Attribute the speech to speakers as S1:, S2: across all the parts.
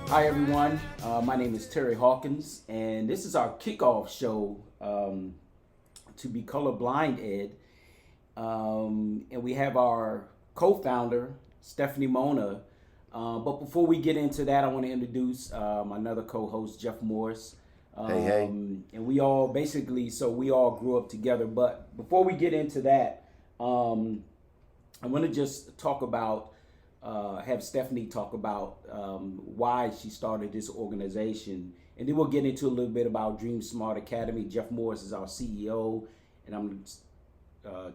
S1: Hi everyone, my name is Terry Hawkins, and this is our kickoff show to be colorblind ed. And we have our co-founder Stephanie Mona. But before we get into that, I want to introduce my another co-host Jeff Morris.
S2: Hey.
S1: And we all basically, so we all grew up together. But before we get into that, I want to just talk about, have Stephanie talk about why she started this organization. And then we'll get into a little bit about Dream Smart Academy. Jeff Morris is our CEO, and I'm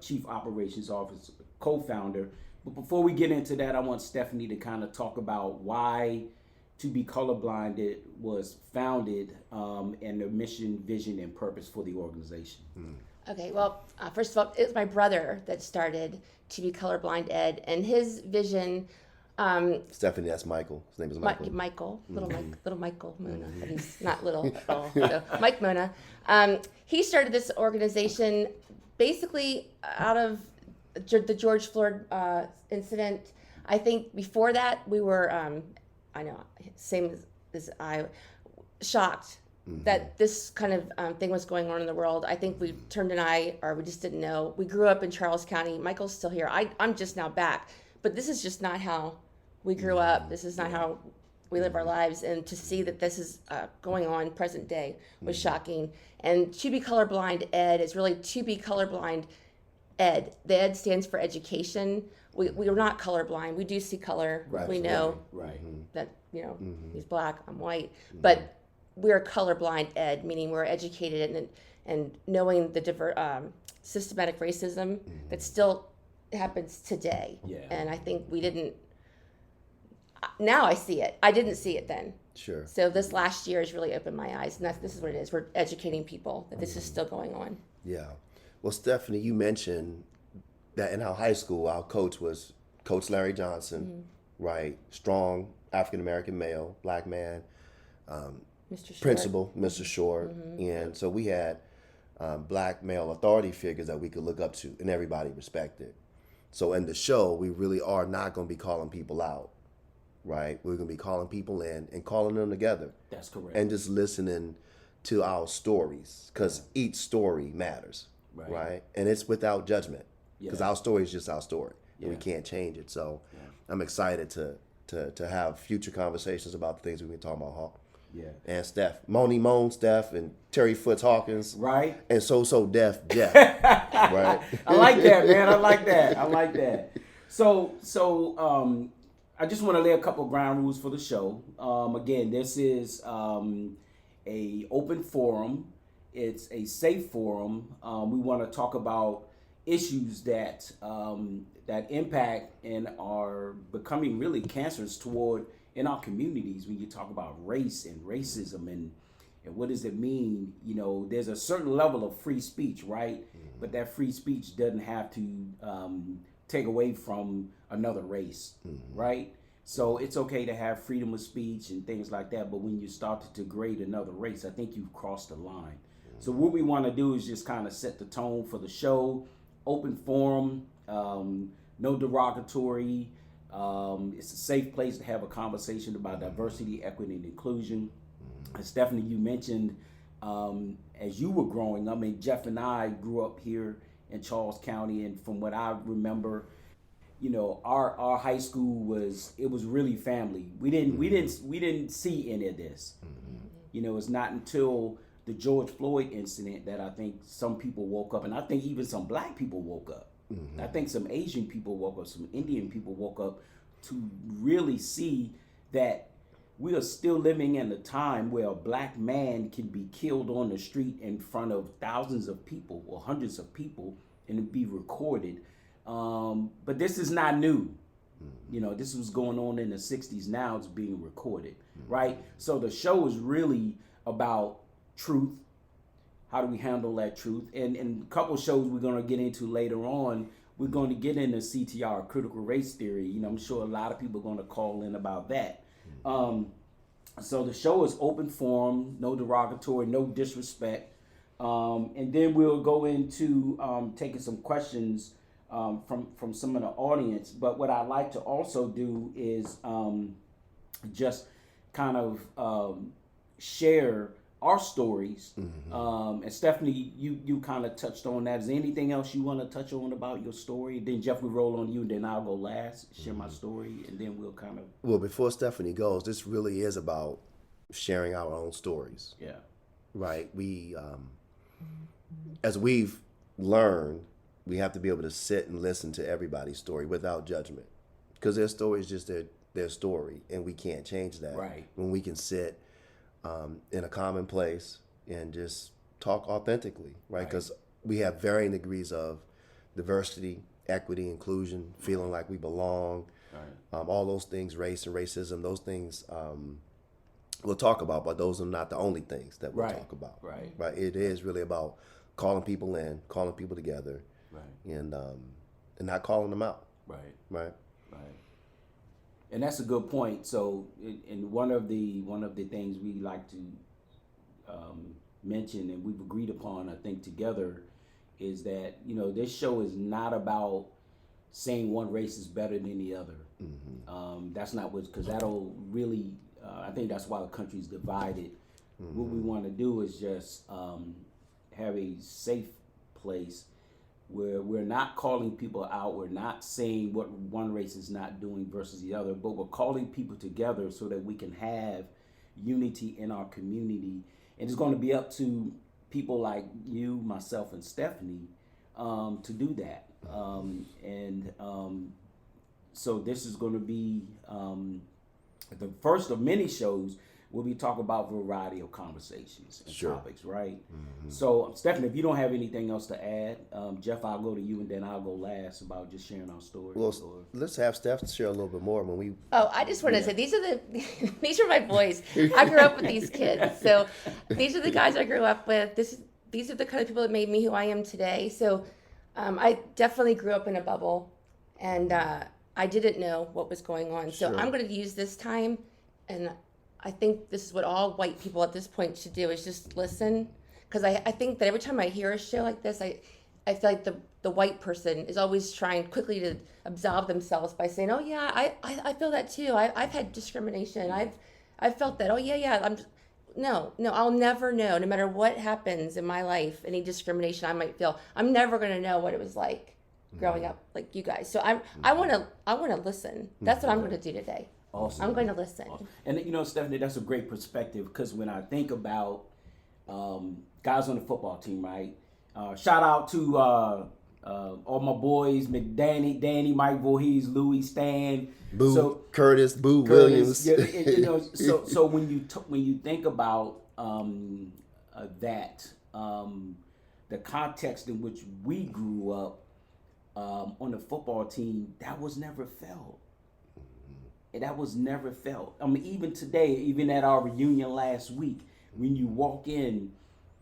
S1: Chief Operations Officer, co-founder. But before we get into that, I want Stephanie to kind of talk about why To Be Colorblinded was founded, and their mission, vision, and purpose for the organization.
S3: Okay, well, first of all, it was my brother that started To Be Colorblind Ed, and his vision.
S2: Stephanie, that's Michael. His name is Michael.
S3: Little Michael Mona, but he's not little at all. So, Mike Mona. He started this organization basically out of the George Floyd incident. I think before that we were, I know, same as I, shocked that this kind of thing was going on in the world. I think we turned an eye, or we just didn't know. We grew up in Charles County. Michael's still here. I'm just now back. But this is just not how we grew up. This is not how we live our lives. And to see that this is going on present day was shocking. And To Be Colorblind Ed is really To Be Colorblind Ed. The Ed stands for education. We are not colorblind. We do see color.
S1: Right,
S3: we know
S1: right.
S3: that, he's black, I'm white. But we're colorblind ed, meaning we're educated and knowing the systematic racism that still happens today.
S1: Yeah.
S3: And I think we didn't. Now I see it. I didn't see it then.
S2: Sure.
S3: So this last year has really opened my eyes, and this is what it is. We're educating people that this is still going on.
S2: Yeah. Well, Stephanie, you mentioned that in our high school, our coach was Coach Larry Johnson, right? Strong African-American male, black man,
S3: Mr. Short.
S2: principal, Mr. Short. And so we had black male authority figures that we could look up to, and everybody respected. So in the show, we really are not going to be calling people out, right? We're going to be calling people in and calling them together.
S1: That's correct.
S2: And just listening to our stories, because each story matters, right? And it's without judgment, because our story is just our story, and we can't change it. So I'm excited to have future conversations about the things we've been talking about, Hawk.
S1: Yeah.
S2: And Steph, Moni Moan Steph, and Terry Foots Hawkins,
S1: Right.
S2: and So Deaf Jeff, right?
S1: I like that, man. I like that. So I just want to lay a couple ground rules for the show. Again, this is a open forum. It's a safe forum. We want to talk about issues that that impact and are becoming really cancerous toward in our communities. When you talk about race and racism and what does it mean? There's a certain level of free speech, right? But that free speech doesn't have to take away from another race, right? So it's okay to have freedom of speech and things like that, but when you start to degrade another race, I think you've crossed the line. So what we want to do is just kind of set the tone for the show. Open forum, no derogatory. It's a safe place to have a conversation about diversity, equity, and inclusion. And Stephanie, you mentioned as you were growing up, I mean, Jeff and I grew up here in Charles County, and from what I remember, our high school was really family. We didn't see any of this. It's not until the George Floyd incident that I think some people woke up, and I think even some black people woke up. I think some Asian people woke up, some Indian people woke up to really see that we are still living in a time where a black man can be killed on the street in front of thousands of people or hundreds of people and it be recorded. But this is not new. This was going on in the 60s. Now it's being recorded, right? So the show is really about truth. How do we handle that truth? And a couple shows we're going to get into later on, we're going to get into CTR, critical race theory. I'm sure a lot of people are going to call in about that. So the show is open forum, no derogatory, no disrespect. And then we'll go into taking some questions from some of the audience. But what I'd like to also do is just kind of share our stories. And Stephanie, you kind of touched on that. Is there anything else you want to touch on about your story? Then Jeff, we roll on you, and then I'll go last, share my story, and then we'll kind of.
S2: Well, before Stephanie goes, this really is about sharing our own stories.
S1: Yeah.
S2: Right. We, as we've learned, we have to be able to sit and listen to everybody's story without judgment, because their story is just their story, and we can't change that.
S1: Right.
S2: When we can sit in a common place and just talk authentically, right? Because we have varying degrees of diversity, equity, inclusion, feeling like we belong, all those things, race and racism, those things we'll talk about, but those are not the only things that we'll talk about. Right. It is really about calling people in, calling people together, and not calling them out. Right.
S1: And that's a good point. So, and one of the things we like to mention, and we've agreed upon, I think, together, is that this show is not about saying one race is better than the other. That's not what, because that'll really, I think that's why the country's divided. What we want to do is just have a safe place where we're not calling people out, we're not saying what one race is not doing versus the other, but we're calling people together so that we can have unity in our community. And it's going to be up to people like you, myself, and Stephanie to do that. So this is going to be the first of many shows where we talk about a variety of conversations and topics, right? So, Stephanie, if you don't have anything else to add, Jeff, I'll go to you, and then I'll go last about just sharing our story.
S2: Well, let's have Steph share a little bit more when we.
S3: Oh, I just want to say these are my boys. I grew up with these kids, so these are the guys I grew up with. These are the kind of people that made me who I am today. So, I definitely grew up in a bubble, and I didn't know what was going on. So I'm going to use this time, and I think this is what all white people at this point should do, is just listen. Because I think that every time I hear a show like this, I feel like the white person is always trying quickly to absolve themselves by saying, oh yeah, I feel that too. I've had discrimination. I've felt that. Oh yeah. No, I'll never know, no matter what happens in my life, any discrimination I might feel, I'm never going to know what it was like growing up like you guys. So I want to listen. That's what I'm going to do today.
S1: Awesome.
S3: I'm going to listen.
S1: Awesome. And Stephanie, that's a great perspective, because when I think about guys on the football team, right? Shout out to all my boys, Danny, Mike Voorhees, Louis, Stan,
S2: Curtis, Williams.
S1: Yeah, so when you think about that, the context in which we grew up on the football team, that was never felt. That was never felt. I mean, even today, even at our reunion last week, when you walk in,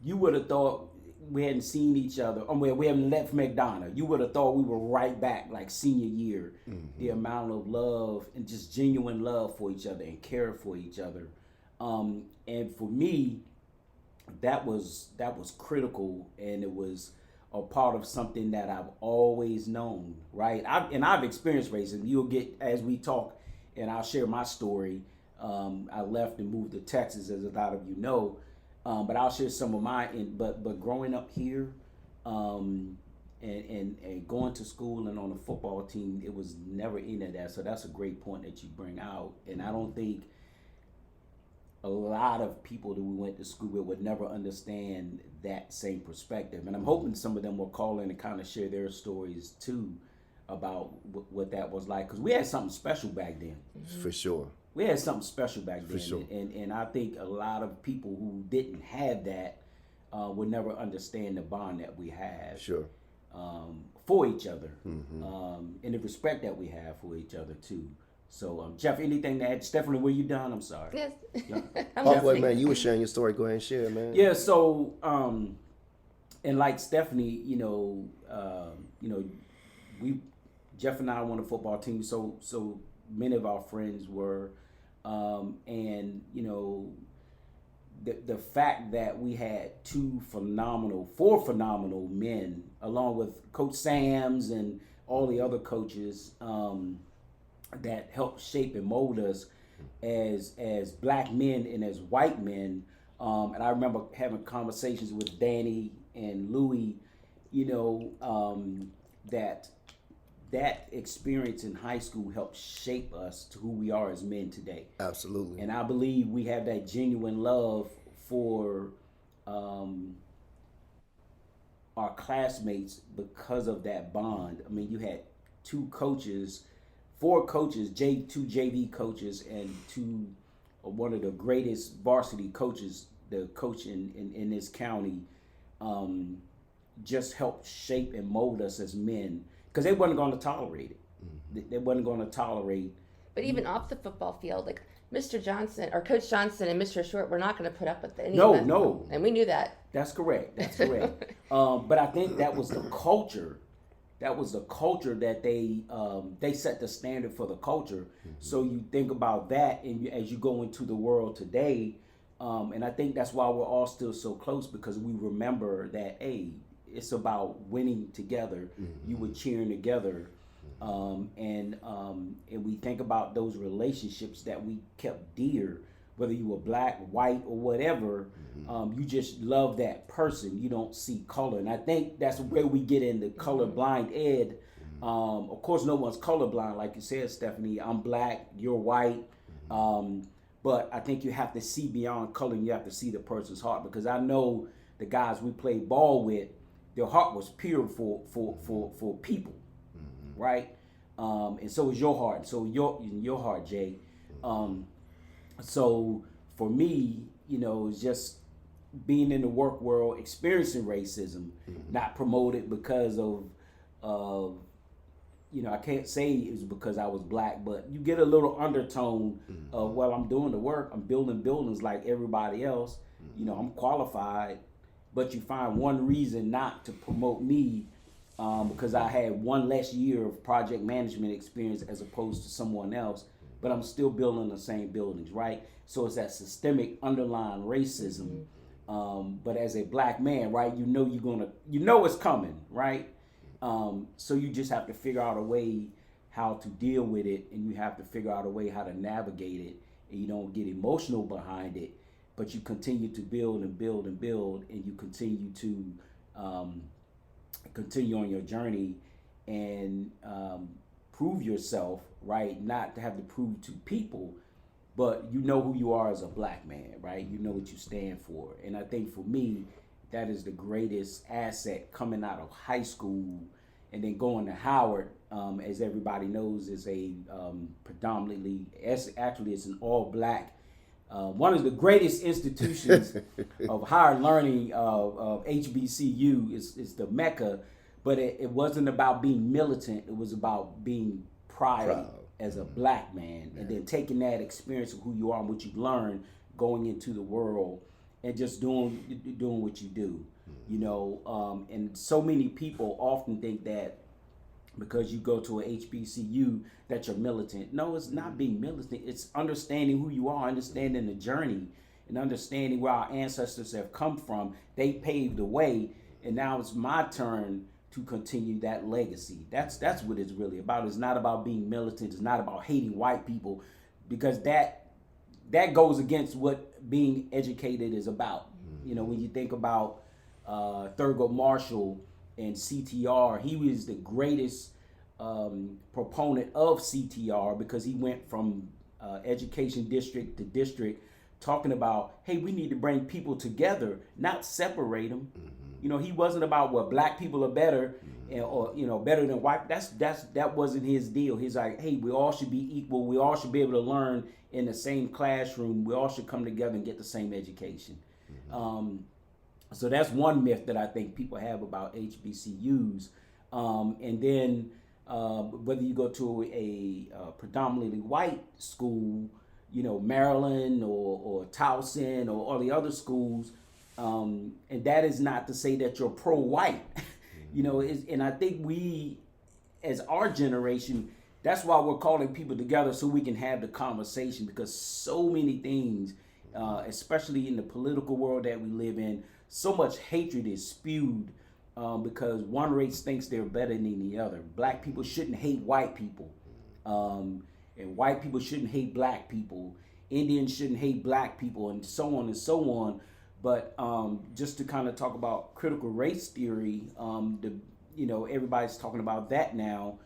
S1: you would have thought we hadn't seen each other. We haven't left McDonough. You would have thought we were right back, like senior year. The amount of love and just genuine love for each other and care for each other. And for me, that was critical, and it was a part of something that I've always known, right? I've experienced racism. You'll get, as we talk, and I'll share my story. I left and moved to Texas, as a lot of you know, but I'll share some of mine. But growing up here, and going to school and on a football team, it was never any of that. So that's a great point that you bring out. And I don't think a lot of people that we went to school with would never understand that same perspective. And I'm hoping some of them will call in and kind of share their stories too, about what that was like, because we had something special back then.
S2: For sure.
S1: We had something special back then.
S2: For sure.
S1: And I think a lot of people who didn't have that would never understand the bond that we have.
S2: Sure.
S1: For each other. And the respect that we have for each other too. So, Jeff, anything to add? Stephanie, were you done? I'm sorry.
S3: Yes.
S2: Boy, man, you were sharing your story. Go ahead and share, man.
S1: Yeah, so, and like Stephanie, Jeff and I were on a football team, so many of our friends were, and the fact that we had four phenomenal men, along with Coach Sams and all the other coaches that helped shape and mold us, as black men and as white men. And I remember having conversations with Danny and Louie, that experience in high school helped shape us to who we are as men today.
S2: Absolutely.
S1: And I believe we have that genuine love for our classmates because of that bond. I mean, you had four coaches, two JV coaches, and one of the greatest varsity coaches, the coach in this county, just helped shape and mold us as men, because they wasn't going to tolerate it. They wasn't going to tolerate.
S3: But even off the football field, like Mr. Johnson or Coach Johnson and Mr. Short were not going to put up with any of that.
S1: No.
S3: And we knew that.
S1: That's correct. But I think that was the culture. That was the culture that they set the standard for the culture. So you think about that, and as you go into the world today, and I think that's why we're all still so close, because we remember that, hey, it's about winning together. You were cheering together, and we think about those relationships that we kept dear, whether you were black, white, or whatever. You just love that person. You don't see color, and I think that's where we get into color BlindED. Of course, no one's colorblind, like you said, Stephanie. I'm black, you're white. But I think you have to see beyond color, and you have to see the person's heart, because I know the guys we played ball with, their heart was pure for people, right? And so is your heart. So your heart, Jay. So for me, it's just being in the work world, experiencing racism, not promoted because of I can't say it was because I was black, but you get a little undertone of, well, I'm doing the work, I'm building buildings like everybody else, I'm qualified, but you find one reason not to promote me, because I had one less year of project management experience as opposed to someone else, but I'm still building the same buildings, right? So it's that systemic underlying racism. But as a black man, right, it's coming, right? So you just have to figure out a way how to deal with it, and you have to figure out a way how to navigate it, and you don't get emotional behind it, but you continue to build and build and build, and you continue to continue on your journey and prove yourself, right? Not to have to prove to people, but you know who you are as a black man, right? You know what you stand for. And I think for me, that is the greatest asset coming out of high school and then going to Howard, as everybody knows, is a predominantly, it's an all-black, one of the greatest institutions of higher learning of HBCU is the Mecca, but it wasn't about being militant. It was about being proud as a black man, and then taking that experience of who you are and what you've learned going into the world and just doing what you do, and so many people often think that because you go to a HBCU that you're militant. No, it's not being militant. It's understanding who you are, understanding the journey, and understanding where our ancestors have come from. They paved the way, and now it's my turn to continue that legacy. That's what it's really about. It's not about being militant. It's not about hating white people, because that goes against what being educated is about. When you think about Thurgood Marshall and CTR, he was the greatest proponent of CTR, because he went from education district to district talking about, hey, we need to bring people together, not separate them. He wasn't about, well, black people are better, or better than white. That wasn't his deal. He's like, hey, we all should be equal. We all should be able to learn in the same classroom. We all should come together and get the same education. So that's one myth that I think people have about HBCUs. And then whether you go to a predominantly white school, Maryland or Towson or all the other schools, and that is not to say that you're pro-white, and I think we, as our generation, that's why we're calling people together, so we can have the conversation, because so many things, especially in the political world that we live in, so much hatred is spewed because one race thinks they're better than the other. Black people shouldn't hate white people. and white people shouldn't hate black people, Indians shouldn't hate black people, and so on and so on. But just to kind of talk about critical race theory, everybody's talking about that now.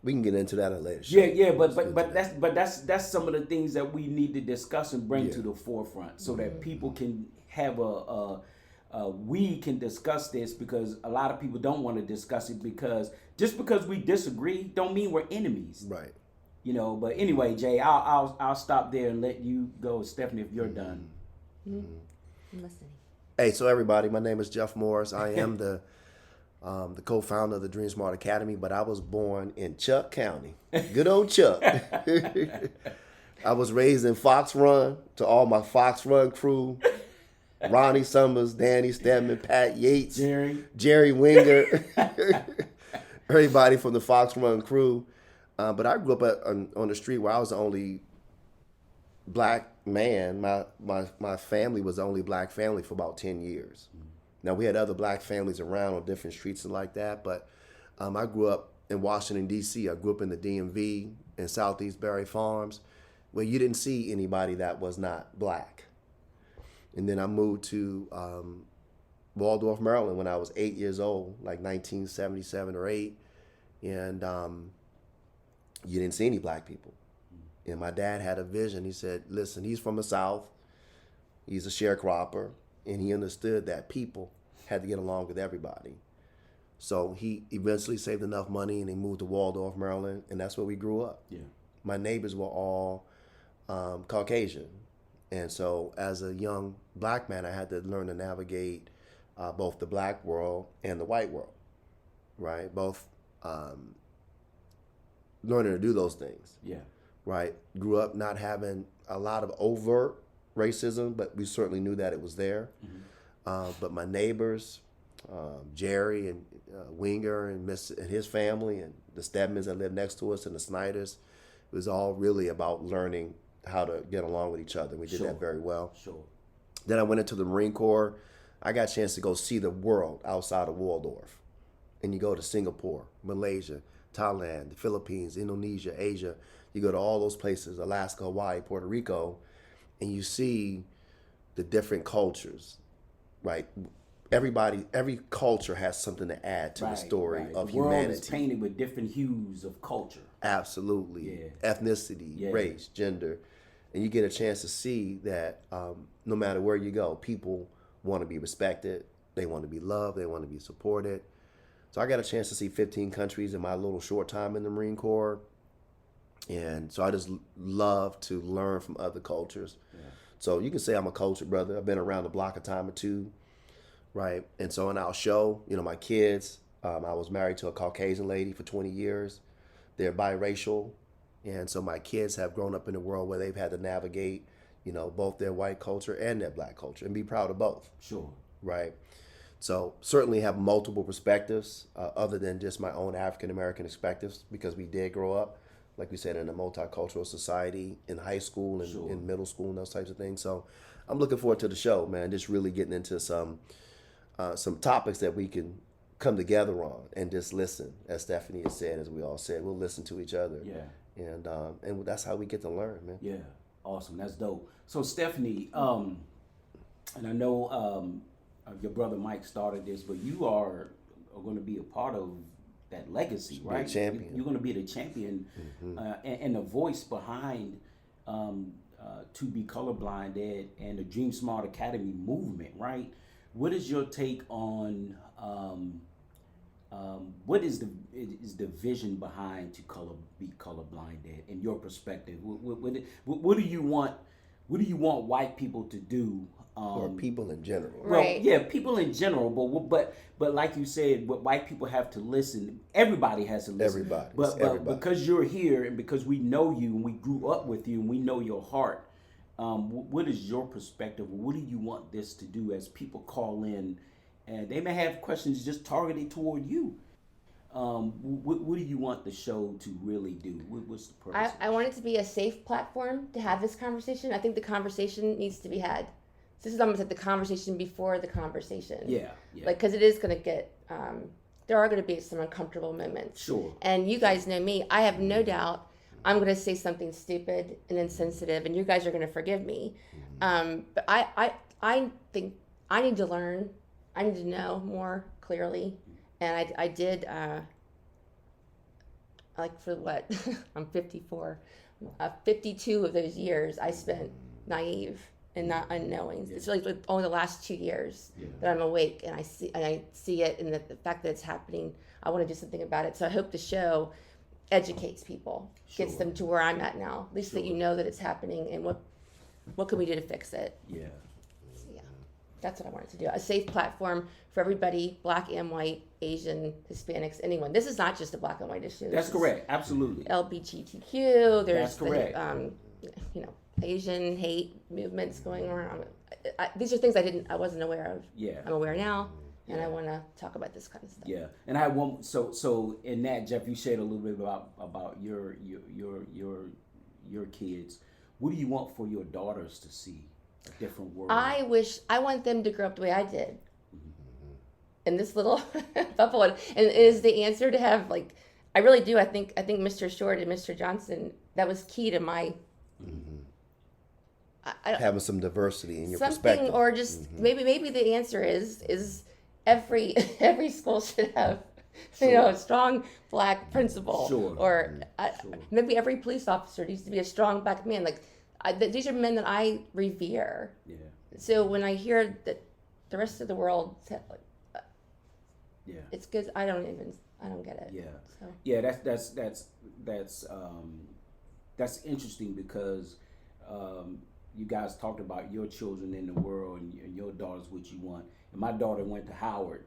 S2: We can get into that at a later show.
S1: Yeah, but that's some of the things that we need to discuss and bring to the forefront, so that people can have we can discuss this, because a lot of people don't want to discuss it, because just because we disagree don't mean we're enemies.
S2: Right.
S1: But anyway, Jay, I'll stop there and let you go, Stephanie, if you're done.
S3: I'm listening.
S2: Hey, so everybody, my name is Jeff Morris. I am the co-founder of the Dream Smart Academy, but I was born in Chuck County. Good old Chuck. I was raised in Fox Run. To all my Fox Run crew, Ronnie Summers, Danny Stedman, Pat Yates, Jerry Winger, everybody from the Fox Run crew. But I grew up on the street where I was the only black man. My family was the only black family for about 10 years. Now, we had other black families around on different streets and like that, but I grew up in Washington, D.C. I grew up in the DMV in Southeast Berry Farms, where you didn't see anybody that was not black. And then I moved to Waldorf, Maryland when I was 8 years old, like 1977 or 8, and you didn't see any black people. And my dad had a vision. He said, listen, he's from the South, he's a sharecropper, and he understood that people had to get along with everybody. So he eventually saved enough money and he moved to Waldorf, Maryland, and that's where we grew up.
S1: Yeah.
S2: My neighbors were all Caucasian. And so as a young black man, I had to learn to navigate both the black world and the white world, right? Both learning to do those things.
S1: Yeah. Right?
S2: Grew up not having a lot of overt racism, but we certainly knew that it was there. But my neighbors, Jerry and Winger and his family and the Stedmans that lived next to us and the Snyders, it was all really about learning how to get along with each other. We did that very well.
S1: Sure.
S2: Then I went into the Marine Corps. I got a chance to go see the world outside of Waldorf. And you go to Singapore, Malaysia, Thailand, the Philippines, Indonesia, Asia. You go to all those places, Alaska, Hawaii, Puerto Rico, and you see the different cultures, right? Every culture has something to add to the story of humanity. The world is
S1: painted with different hues of culture.
S2: Absolutely. Yeah. Ethnicity, race, gender. And you get a chance to see that no matter where you go, people want to be respected, they want to be loved, they want to be supported. So I got a chance to see 15 countries in my little short time in the Marine Corps. And so I just love to learn from other cultures. Yeah. So you can say I'm a culture brother. I've been around the block a time or two, right? And so in our show, my kids, I was married to a Caucasian lady for 20 years. They're biracial. And so my kids have grown up in a world where they've had to navigate, both their white culture and their black culture and be proud of both.
S1: Sure.
S2: Right? So certainly have multiple perspectives other than just my own African-American perspectives, because we did grow up, like we said, in a multicultural society in high school and in middle school and those types of things. So I'm looking forward to the show, man, just really getting into some topics that we can come together on and just listen, as Stephanie has said, as we all said. We'll listen to each other.
S1: Yeah.
S2: And that's how we get to learn, man.
S1: Yeah. Awesome. That's dope. So Stephanie, and I know your brother Mike started this, but you are going to be a part of that legacy, right?
S2: Champion.
S1: You're going to be the champion and the voice behind To Be Colorblind and the Dream Smart Academy movement, right? What is your take on what is the vision behind To Be Colorblind in your perspective? What do you want? What do you want white people to do?
S2: Or people in general.
S3: Right.
S1: Well, yeah, people in general, but like you said, what white people have to listen. Everybody has to listen.
S2: Everybody.
S1: But because you're here and because we know you and we grew up with you and we know your heart, what is your perspective? What do you want this to do as people call in, and they may have questions just targeted toward you? What do you want the show to really do? What's the purpose?
S3: I want it to be a safe platform to have this conversation. I think the conversation needs to be had. This is almost like the conversation before the conversation.
S1: Yeah.
S3: Like, because it is going to get, there are going to be some uncomfortable moments.
S1: Sure.
S3: And you guys know me. I have no doubt I'm going to say something stupid and insensitive, and you guys are going to forgive me. But I think I need to learn. I need to know more clearly. And I did, like for what, I'm 54, 52 of those years I spent naive and not unknowing. It's really only the last 2 years that I'm awake and I see it, and the fact that it's happening, I want to do something about it. So I hope the show educates people, gets them to where I'm at now, at least that you know that it's happening and what can we do to fix it.
S1: Yeah.
S3: So yeah, that's what I wanted to do. A safe platform for everybody, black and white, Asian, Hispanics, anyone. This is not just a black and white issue.
S1: That's correct. Absolutely.
S3: LGBTQ. There's
S1: That's correct.
S3: Asian hate movements going around. These are things I wasn't aware of.
S1: Yeah.
S3: I'm aware now, and I want to talk about this kind of stuff.
S1: Yeah, and I had one. So in that, Jeff, you shared a little bit about your kids. What do you want for your daughters to see? A different world. I
S3: want them to grow up the way I did. In this little bubble, and it is the answer to have I really do. I think Mr. Short and Mr. Johnson, that was key to my.
S2: Having some diversity in your
S3: something,
S2: perspective,
S3: or just maybe the answer is every school should have a strong black principal, or maybe every police officer needs to be a strong black man. These are men that I revere.
S1: Yeah. So
S3: when I hear that the rest of the world, it's good. I don't get it.
S1: Yeah.
S3: So.
S1: Yeah. That's interesting because. You guys talked about your children in the world and your daughters, what you want. And my daughter went to Howard,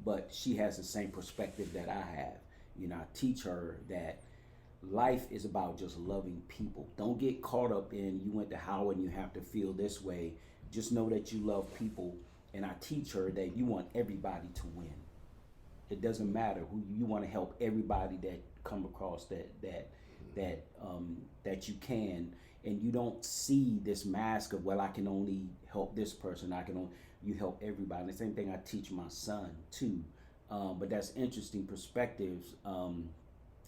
S1: but she has the same perspective that I have. I teach her that life is about just loving people. Don't get caught up in you went to Howard and you have to feel this way. Just know that you love people. And I teach her that you want everybody to win. It doesn't matter who you want to help everybody that come across that you can. And you don't see this mask of, well, I can only help this person. You help everybody. And the same thing I teach my son too. But that's interesting perspectives.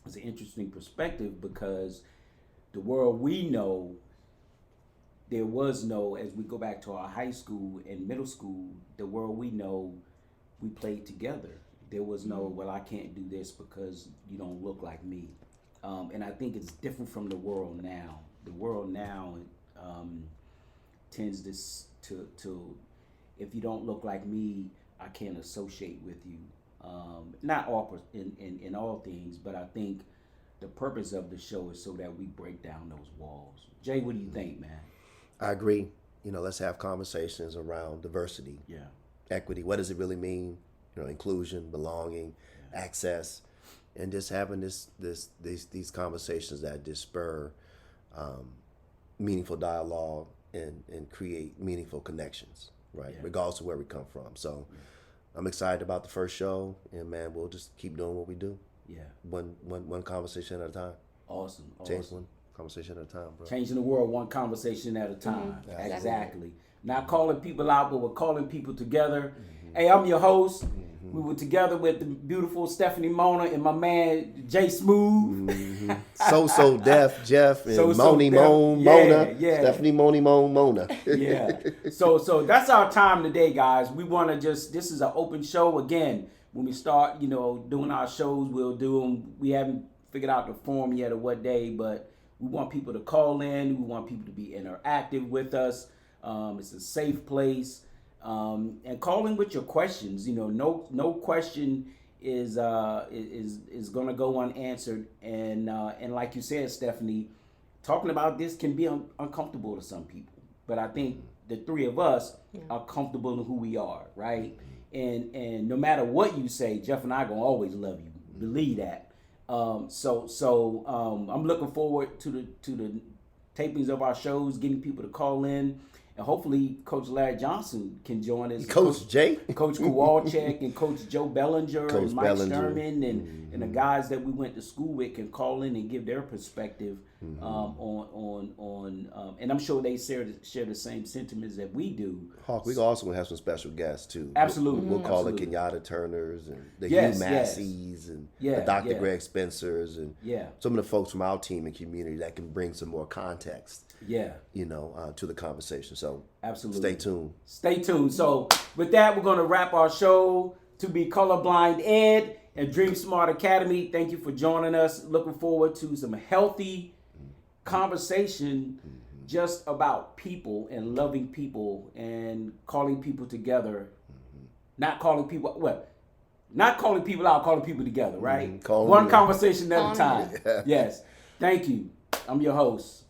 S1: It's an interesting perspective because the world we know, there was no, as we go back to our high school and middle school, the world we know, we played together. There was no, well, I can't do this because you don't look like me. And I think it's different from the world now. The world now tends to if you don't look like me, I can't associate with you. Not all in all things, but I think the purpose of the show is so that we break down those walls. Jay, what do you think, man?
S2: I agree. Let's have conversations around diversity, equity. What does it really mean? Inclusion, belonging, access, and just having these conversations that spur meaningful dialogue and create meaningful connections, right? Regardless of where we come from. So I'm excited about the first show, and man, we'll just keep doing what we do. Yeah. One conversation at a time.
S1: Awesome.
S2: Change one conversation at a time, bro.
S1: Changing the world one conversation at a time.
S3: Mm-hmm.
S1: Exactly. Not calling people out, but we're calling people together. Mm-hmm. Hey, I'm your host. Mm-hmm. We were together with the beautiful Stephanie Mona and my man Jay Smooth.
S2: Mm-hmm. So Def, Jeff, and Mona. Stephanie Mona.
S1: Yeah. So that's our time today, guys. We want to this is an open show. Again, when we start, doing our shows, we'll do them. We haven't figured out the form yet or what day, but we want people to call in. We want people to be interactive with us. It's a safe place. And call in with your questions. No question is gonna go unanswered. And like you said, Stephanie, talking about this can be uncomfortable to some people. But I think the three of us are comfortable in who we are, right? And no matter what you say, Jeff and I gonna always love you. Believe that. So I'm looking forward to the tapings of our shows, getting people to call in. And hopefully Coach Larry Johnson can join us.
S2: Coach Jay?
S1: Coach Kowalczyk and Coach Joe Bellinger
S2: Coach
S1: and Mike
S2: Bellinger.
S1: Sturman and the guys that we went to school with can call in and give their perspective on and I'm sure they share the same sentiments that we do.
S2: Hawk, we also have some special guests too.
S1: Absolutely.
S2: We'll call it Kenyatta Turners and the Hugh Massey's and
S1: Yeah,
S2: Dr.
S1: yeah.
S2: Greg Spencer's and
S1: Yeah.
S2: some of the folks from our team and community that can bring some more context,
S1: Yeah.
S2: To the conversation. So
S1: Absolutely.
S2: stay tuned.
S1: Stay tuned. So with that, we're going to wrap our show. To be Colorblind Ed and Dream Smart Academy, thank you for joining us. Looking forward to some healthy conversation just about people and loving people and calling people together. Not calling people out, calling people together, right? One conversation at a time. Yes. Thank you. I'm your host.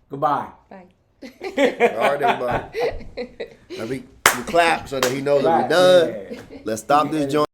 S1: Goodbye.
S3: Bye.
S2: All right, everybody. Now we clap so that he knows that we're done.
S1: Yeah.
S2: Let's stop this joint.